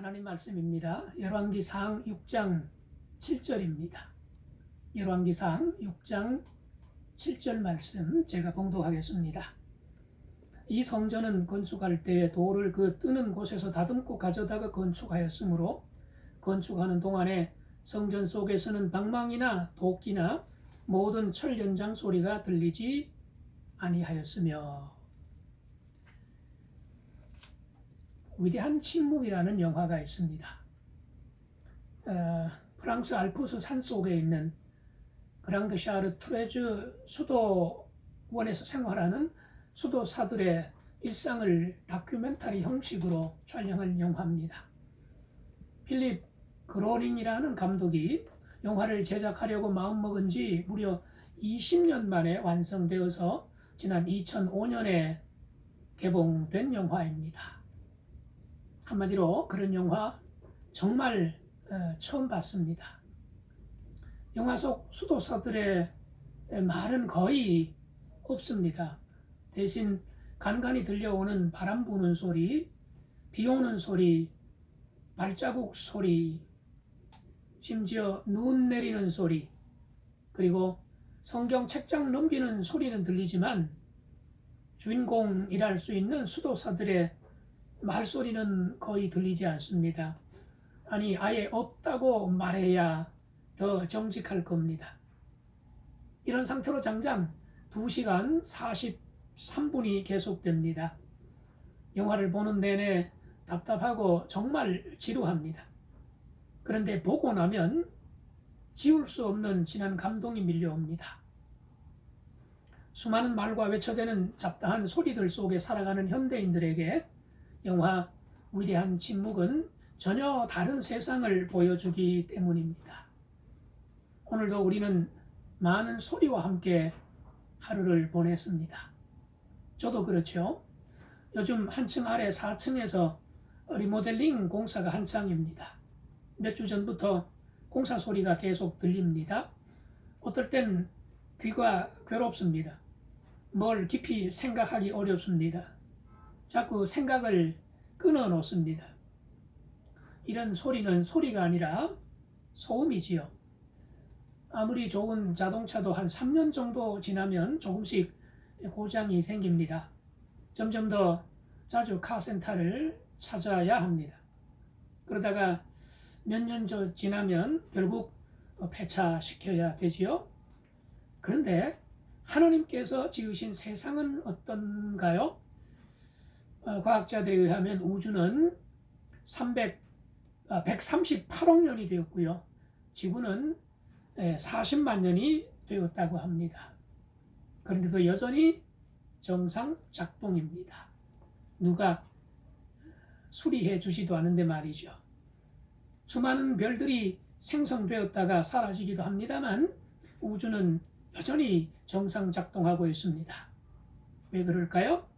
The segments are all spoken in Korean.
하나님 말씀입니다. 열왕기상 6장 7절입니다. 열왕기상 6장 7절 말씀 제가 봉독하겠습니다. 이 성전은 건축할 때 돌을 그 뜨는 곳에서 다듬고 가져다가 건축하였으므로 건축하는 동안에 성전 속에서는 방망이나 도끼나 모든 철 연장 소리가 들리지 아니하였으며. 위대한 침묵이라는 영화가 있습니다. 프랑스 알프스 산속에 있는 그랑드 샤르 트레즈 수도원에서 생활하는 수도사들의 일상을 다큐멘터리 형식으로 촬영한 영화입니다. 필립 그로닝이라는 감독이 영화를 제작하려고 마음먹은 지 무려 20년 만에 완성되어서 지난 2005년에 개봉된 영화입니다. 한마디로 그런 영화 정말 처음 봤습니다. 영화 속 수도사들의 말은 거의 없습니다. 대신 간간히 들려오는 바람 부는 소리, 비 오는 소리, 발자국 소리, 심지어 눈 내리는 소리, 그리고 성경 책장 넘기는 소리는 들리지만 주인공이랄 수 있는 수도사들의 말소리는 거의 들리지 않습니다. 아니, 아예 없다고 말해야 더 정직할 겁니다. 이런 상태로 장장 2시간 43분이 계속됩니다. 영화를 보는 내내 답답하고 정말 지루합니다. 그런데 보고 나면 지울 수 없는 진한 감동이 밀려옵니다. 수많은 말과 외쳐대는 잡다한 소리들 속에 살아가는 현대인들에게 영화 위대한 침묵은 전혀 다른 세상을 보여주기 때문입니다. 오늘도 우리는 많은 소리와 함께 하루를 보냈습니다. 저도 그렇죠. 요즘 한층 아래 4층에서 리모델링 공사가 한창입니다. 몇 주 전부터 공사 소리가 계속 들립니다. 어떨 땐 귀가 괴롭습니다. 뭘 깊이 생각하기 어렵습니다. 자꾸 생각을 끊어 놓습니다. 이런 소리는 소리가 아니라 소음이지요. 아무리 좋은 자동차도 한 3년 정도 지나면 조금씩 고장이 생깁니다. 점점 더 자주 카센터를 찾아야 합니다. 그러다가 몇 년 지나면 결국 폐차시켜야 되지요. 그런데 하나님께서 지으신 세상은 어떤가요? 과학자들에 의하면 우주는 138억 년이 되었고요. 지구는 40만 년이 되었다고 합니다. 그런데도 여전히 정상 작동입니다. 누가 수리해 주지도 않는데 말이죠. 수많은 별들이 생성되었다가 사라지기도 합니다만 우주는 여전히 정상 작동하고 있습니다. 왜 그럴까요?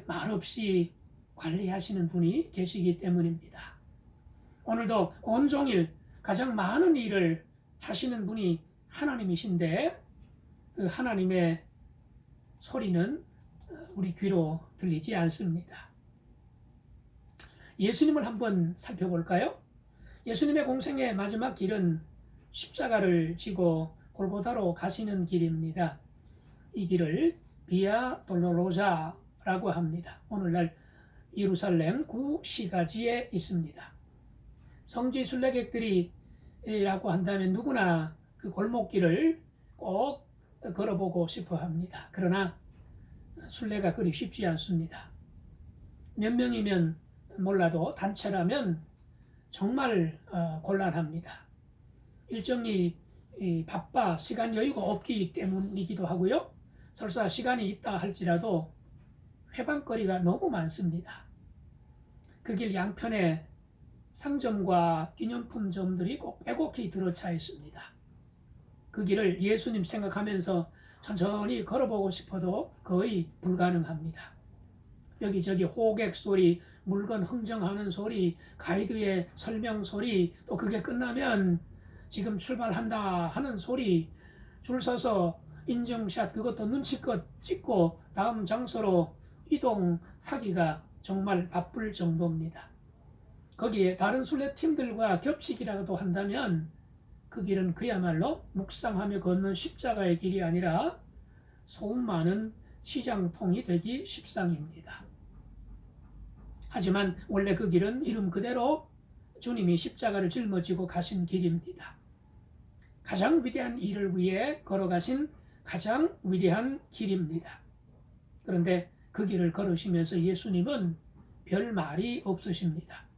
말없이 관리하시는 분이 계시기 때문입니다. 오늘도 온종일 가장 많은 일을 하시는 분이 하나님이신데 그 하나님의 소리는 우리 귀로 들리지 않습니다. 예수님을 한번 살펴볼까요? 예수님의 공생의 마지막 길은 십자가를 지고 골고다로 가시는 길입니다. 이 길을 비아 돌로로자라고 합니다. 오늘날 예루살렘 구시가지에 있습니다. 성지 순례객들이라고 한다면 누구나 그 골목길을 꼭 걸어보고 싶어 합니다. 그러나 순례가 그리 쉽지 않습니다. 몇 명이면 몰라도 단체라면 정말 곤란합니다. 일정이 바빠 시간 여유가 없기 때문이기도 하고요. 설사 시간이 있다 할지라도 회방거리가 너무 많습니다. 그 길 양편에 상점과 기념품점들이 꼭 빼곡히 들어차 있습니다. 그 길을 예수님 생각하면서 천천히 걸어보고 싶어도 거의 불가능합니다. 여기저기 호객 소리, 물건 흥정하는 소리, 가이드의 설명 소리, 또 그게 끝나면 지금 출발한다 하는 소리, 줄 서서 인증샷 그것도 눈치껏 찍고 다음 장소로 이동하기가 정말 바쁠 정도입니다. 거기에 다른 순례팀들과 겹치기라도 한다면 그 길은 그야말로 묵상하며 걷는 십자가의 길이 아니라 소음 많은 시장통이 되기 십상입니다. 하지만 원래 그 길은 이름 그대로 주님이 십자가를 짊어지고 가신 길입니다. 가장 위대한 일을 위해 걸어가신 가장 위대한 길입니다. 그런데 그 길을 걸으시면서 예수님은 별 말이 없으십니다.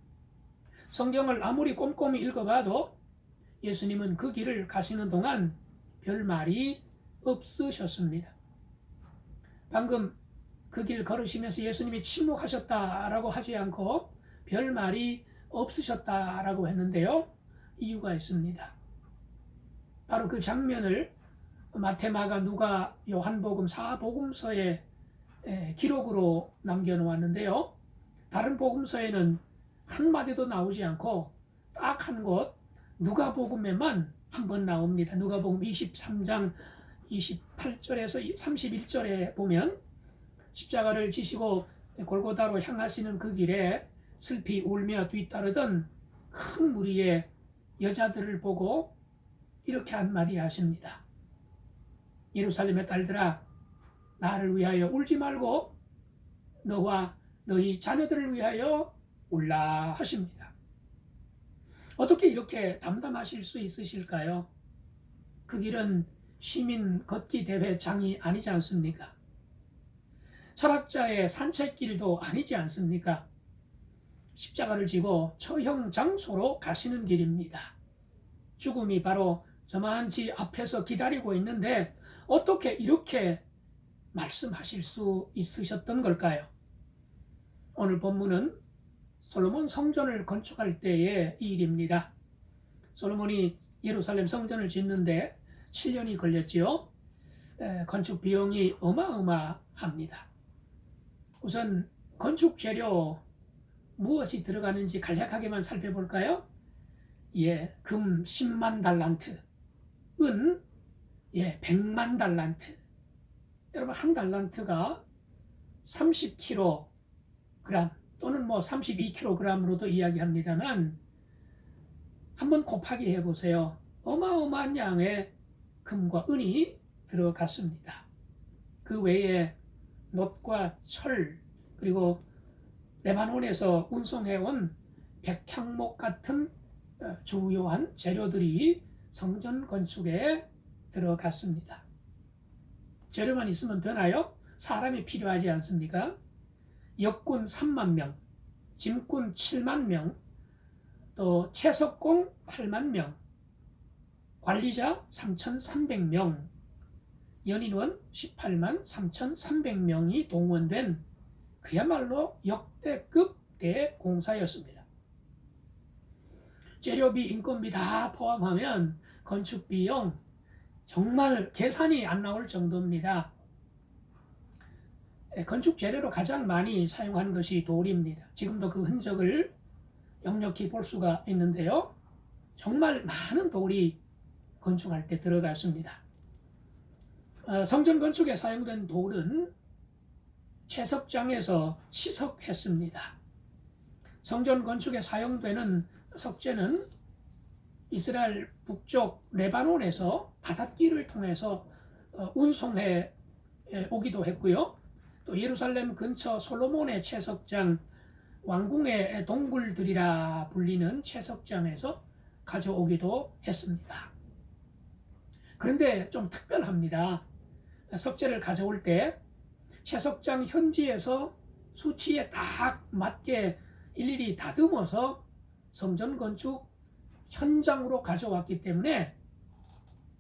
성경을 아무리 꼼꼼히 읽어봐도 예수님은 그 길을 가시는 동안 별 말이 없으셨습니다. 방금 그 길 걸으시면서 예수님이 침묵하셨다라고 하지 않고 별 말이 없으셨다라고 했는데요. 이유가 있습니다. 바로 그 장면을 마태, 마가, 누가, 요한복음 4복음서에 기록으로 남겨놓았는데요. 다른 복음서에는 한마디도 나오지 않고 딱 한 곳 누가복음에만 한 번 나옵니다. 누가복음 23장 28절에서 31절에 보면 십자가를 지시고 골고다로 향하시는 그 길에 슬피 울며 뒤따르던 큰 무리의 여자들을 보고 이렇게 한마디 하십니다. 예루살렘의 딸들아, 나를 위하여 울지 말고 너와 너희 자녀들을 위하여 울라 하십니다. 어떻게 이렇게 담담하실 수 있으실까요? 그 길은 시민 걷기 대회장이 아니지 않습니까? 철학자의 산책길도 아니지 않습니까? 십자가를 지고 처형 장소로 가시는 길입니다. 죽음이 바로 저만치 앞에서 기다리고 있는데 어떻게 이렇게 말씀하실 수 있으셨던 걸까요? 오늘 본문은 솔로몬 성전을 건축할 때의 일입니다. 솔로몬이 예루살렘 성전을 짓는데 7년이 걸렸지요. 건축 비용이 어마어마합니다. 우선 건축 재료 무엇이 들어가는지 간략하게만 살펴볼까요? 금 10만 달란트, 은 100만 달란트. 여러분, 한 달란트가 30kg 또는 32kg으로도 이야기합니다만 한번 곱하기 해보세요. 어마어마한 양의 금과 은이 들어갔습니다. 그 외에 놋과 철, 그리고 레바논에서 운송해온 백향목 같은 주요한 재료들이 성전 건축에 들어갔습니다. 재료만 있으면 되나요? 사람이 필요하지 않습니까? 역군 3만 명, 짐꾼 7만 명, 또 채석공 8만 명, 관리자 3,300명, 연인원 18만 3,300명이 동원된 그야말로 역대급 대공사였습니다. 재료비, 인건비 다 포함하면 건축 비용 정말 계산이 안 나올 정도입니다. 건축 재료로 가장 많이 사용한 것이 돌입니다. 지금도 그 흔적을 역력히 볼 수가 있는데요. 정말 많은 돌이 건축할 때 들어갔습니다. 성전 건축에 사용된 돌은 채석장에서 치석했습니다. 성전 건축에 사용되는 석재는 이스라엘 북쪽 레바논에서 바닷길을 통해서 운송해 오기도 했고요. 또 예루살렘 근처 솔로몬의 채석장, 왕궁의 동굴들이라 불리는 채석장에서 가져오기도 했습니다. 그런데 좀 특별합니다. 석재를 가져올 때 채석장 현지에서 수치에 딱 맞게 일일이 다듬어서 성전 건축 현장으로 가져왔기 때문에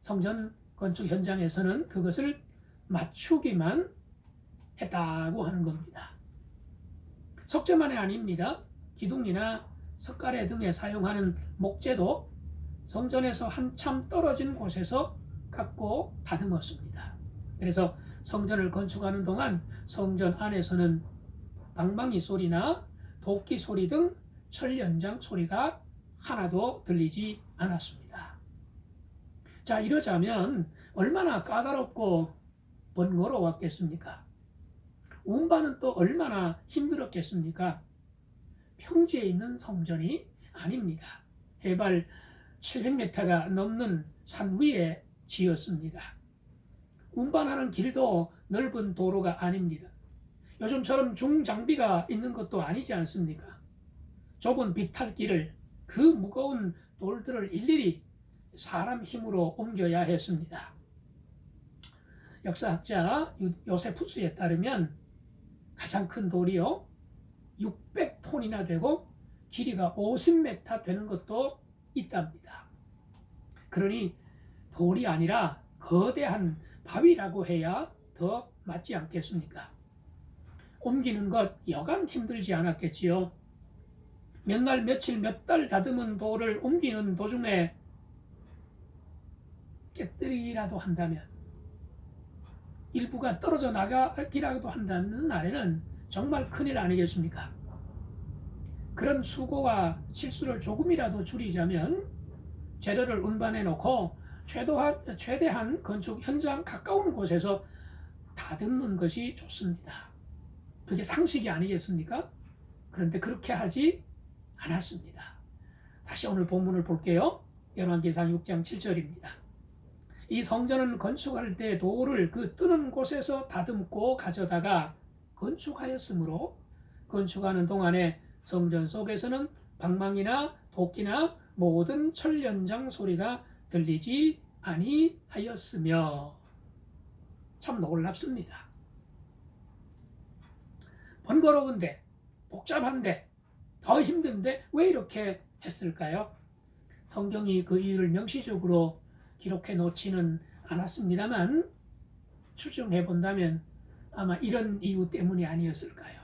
성전 건축 현장에서는 그것을 맞추기만 했다고 하는 겁니다. 석재만이 아닙니다. 기둥이나 석가래 등에 사용하는 목재도 성전에서 한참 떨어진 곳에서 갖고 다듬었습니다. 그래서 성전을 건축하는 동안 성전 안에서는 방망이 소리나 도끼 소리 등 철 연장 소리가 하나도 들리지 않았습니다. 자, 이러자면 얼마나 까다롭고 번거로웠겠습니까? 운반은 또 얼마나 힘들었겠습니까? 평지에 있는 성전이 아닙니다. 해발 700m가 넘는 산 위에 지었습니다. 운반하는 길도 넓은 도로가 아닙니다. 요즘처럼 중장비가 있는 것도 아니지 않습니까? 좁은 비탈길을 그 무거운 돌들을 일일이 사람 힘으로 옮겨야 했습니다. 역사학자 요세푸스에 따르면 가장 큰 돌이요 600톤이나 되고 길이가 50m 되는 것도 있답니다. 그러니 돌이 아니라 거대한 바위라고 해야 더 맞지 않겠습니까? 옮기는 것 여간 힘들지 않았겠지요. 몇 날 며칠 몇 달 다듬은 돌을 옮기는 도중에 깨뜨리기라도 한다면, 일부가 떨어져 나가기라도 한다는 날에는 정말 큰일 아니겠습니까? 그런 수고와 실수를 조금이라도 줄이자면 재료를 운반해 놓고 최대한 건축 현장 가까운 곳에서 다듬는 것이 좋습니다. 그게 상식이 아니겠습니까? 그런데 그렇게 하지 않았습니다. 다시 오늘 본문을 볼게요. 열왕기상 6장 7절입니다. 이 성전은 건축할 때 돌을 그 뜨는 곳에서 다듬고 가져다가 건축하였으므로 건축하는 동안에 성전 속에서는 방망이나 도끼나 모든 철 연장 소리가 들리지 아니하였으며. 참 놀랍습니다. 번거로운데, 복잡한데, 더 힘든데 왜 이렇게 했을까요? 성경이 그 이유를 명시적으로 기록해 놓지는 않았습니다만 추정해 본다면 아마 이런 이유 때문이 아니었을까요?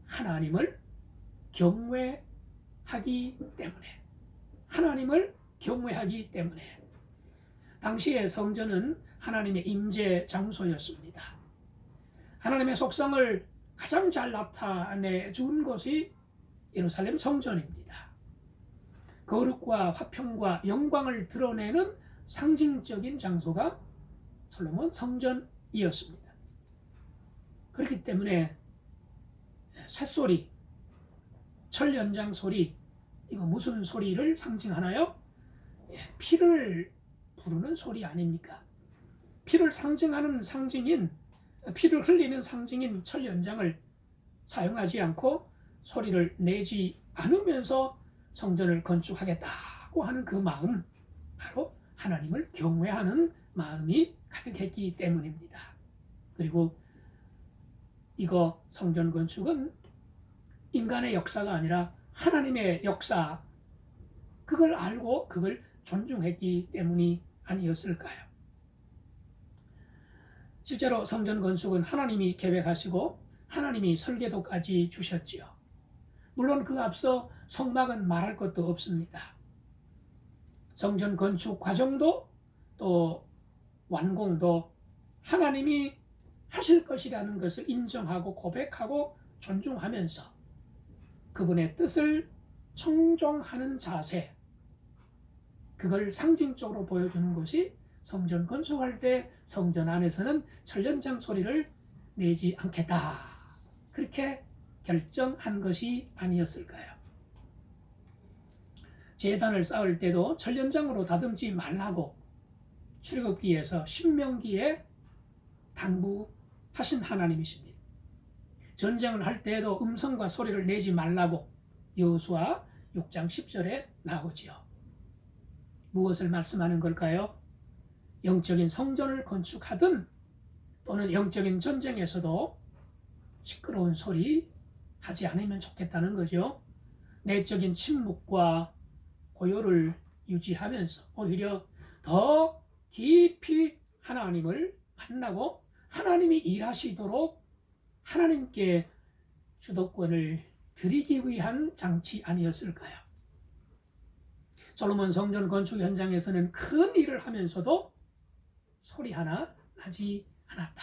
하나님을 경외하기 때문에. 하나님을 경외하기 때문에. 당시의 성전은 하나님의 임재 장소였습니다. 하나님의 속성을 가장 잘 나타내 준 것이 예루살렘 성전입니다. 거룩과 화평과 영광을 드러내는 상징적인 장소가 솔로몬 성전이었습니다. 그렇기 때문에 쇳소리, 철 연장 소리, 이거 무슨 소리를 상징하나요? 피를 부르는 소리 아닙니까? 피를 상징하는 상징인, 피를 흘리는 상징인 철 연장을 사용하지 않고 소리를 내지 않으면서 성전을 건축하겠다고 하는 그 마음, 바로 하나님을 경외하는 마음이 가득했기 때문입니다. 그리고 이거 성전 건축은 인간의 역사가 아니라 하나님의 역사, 그걸 알고 그걸 존중했기 때문이 아니었을까요? 실제로 성전 건축은 하나님이 계획하시고 하나님이 설계도까지 주셨지요. 물론 그 앞서 성막은 말할 것도 없습니다. 성전 건축 과정도 또 완공도 하나님이 하실 것이라는 것을 인정하고 고백하고 존중하면서 그분의 뜻을 청종하는 자세, 그걸 상징적으로 보여주는 것이 성전 건축할 때 성전 안에서는 철연장 소리를 내지 않겠다, 그렇게 결정한 것이 아니었을까요? 제단을 쌓을 때도 철연장으로 다듬지 말라고 출애굽기에서 신명기에 당부하신 하나님이십니다. 전쟁을 할 때에도 음성과 소리를 내지 말라고 여호수아 6장 10절에 나오지요. 무엇을 말씀하는 걸까요? 영적인 성전을 건축하든 또는 영적인 전쟁에서도 시끄러운 소리 하지 않으면 좋겠다는 거죠. 내적인 침묵과 고요를 유지하면서 오히려 더 깊이 하나님을 만나고 하나님이 일하시도록 하나님께 주도권을 드리기 위한 장치 아니었을까요? 솔로몬 성전 건축 현장에서는 큰 일을 하면서도 소리 하나 나지 않았다.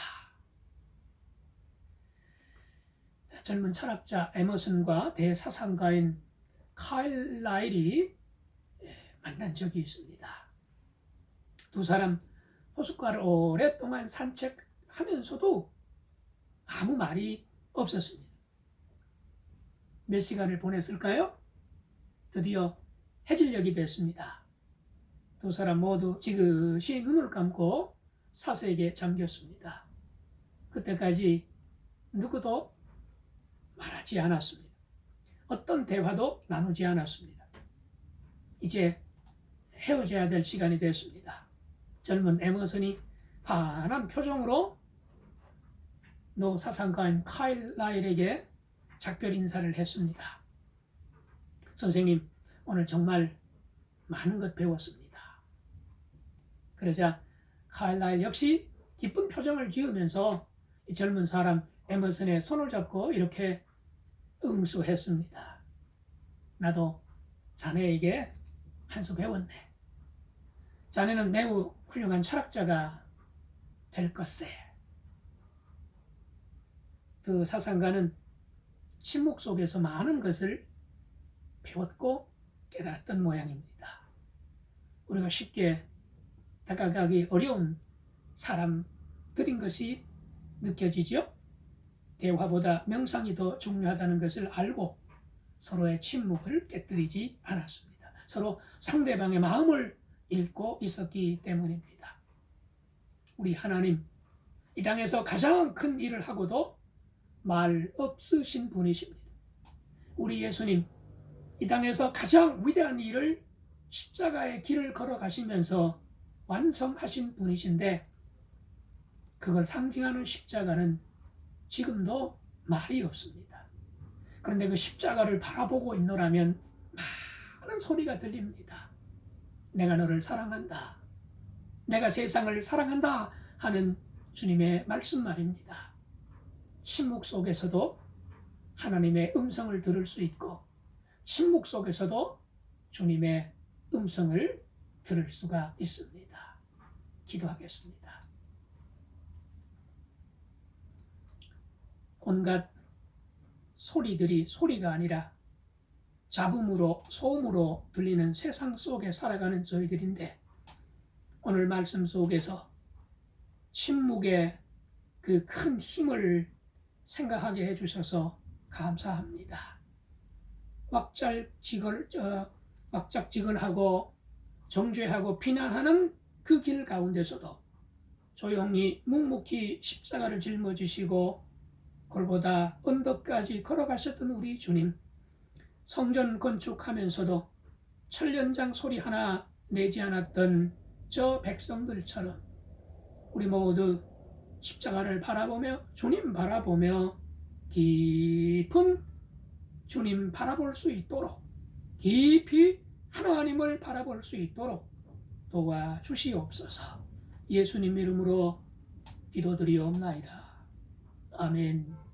젊은 철학자 에머슨과 대사상가인 카일라일이 만난 적이 있습니다. 두 사람 호숫가를 오랫동안 산책하면서도 아무 말이 없었습니다. 몇 시간을 보냈을까요? 드디어 해질녘이 됐습니다. 두 사람 모두 지그시 눈을 감고 사색에 잠겼습니다. 그때까지 누구도 말하지 않았습니다. 어떤 대화도 나누지 않았습니다. 이제 헤어져야 될 시간이 됐습니다. 젊은 에머슨이 환한 표정으로 노 사상가인 카일 라일에게 작별 인사를 했습니다. 선생님, 오늘 정말 많은 것 배웠습니다. 그러자 카일 라일 역시 기쁜 표정을 지으면서 이 젊은 사람 에머슨의 손을 잡고 이렇게 응수했습니다. 나도 자네에게 한 수 배웠네. 자네는 매우 훌륭한 철학자가 될 것세. 그 사상가는 침묵 속에서 많은 것을 배웠고 깨달았던 모양입니다. 우리가 쉽게 다가가기 어려운 사람들인 것이 느껴지죠? 대화보다 명상이 더 중요하다는 것을 알고 서로의 침묵을 깨뜨리지 않았습니다. 서로 상대방의 마음을 읽고 있었기 때문입니다. 우리 하나님, 이 땅에서 가장 큰 일을 하고도 말 없으신 분이십니다. 우리 예수님, 이 땅에서 가장 위대한 일을 십자가의 길을 걸어가시면서 완성하신 분이신데 그걸 상징하는 십자가는 지금도 말이 없습니다. 그런데 그 십자가를 바라보고 있노라면 많은 소리가 들립니다. 내가 너를 사랑한다. 내가 세상을 사랑한다 하는 주님의 말씀 말입니다. 침묵 속에서도 하나님의 음성을 들을 수 있고 침묵 속에서도 주님의 음성을 들을 수가 있습니다. 기도하겠습니다. 온갖 소리들이 소리가 아니라 잡음으로 소음으로 들리는 세상 속에 살아가는 저희들인데 오늘 말씀 속에서 침묵의 그 큰 힘을 생각하게 해주셔서 감사합니다. 왁작지근하고 정죄하고 비난하는 그 길 가운데서도 조용히 묵묵히 십자가를 짊어지시고 골고다 언덕까지 걸어가셨던 우리 주님, 성전 건축하면서도 철련장 소리 하나 내지 않았던 저 백성들처럼 우리 모두 십자가를 바라보며 주님 바라보며 깊은 주님 바라볼 수 있도록 깊이 하나님을 바라볼 수 있도록 도와주시옵소서. 예수님 이름으로 기도드리옵나이다. 아멘.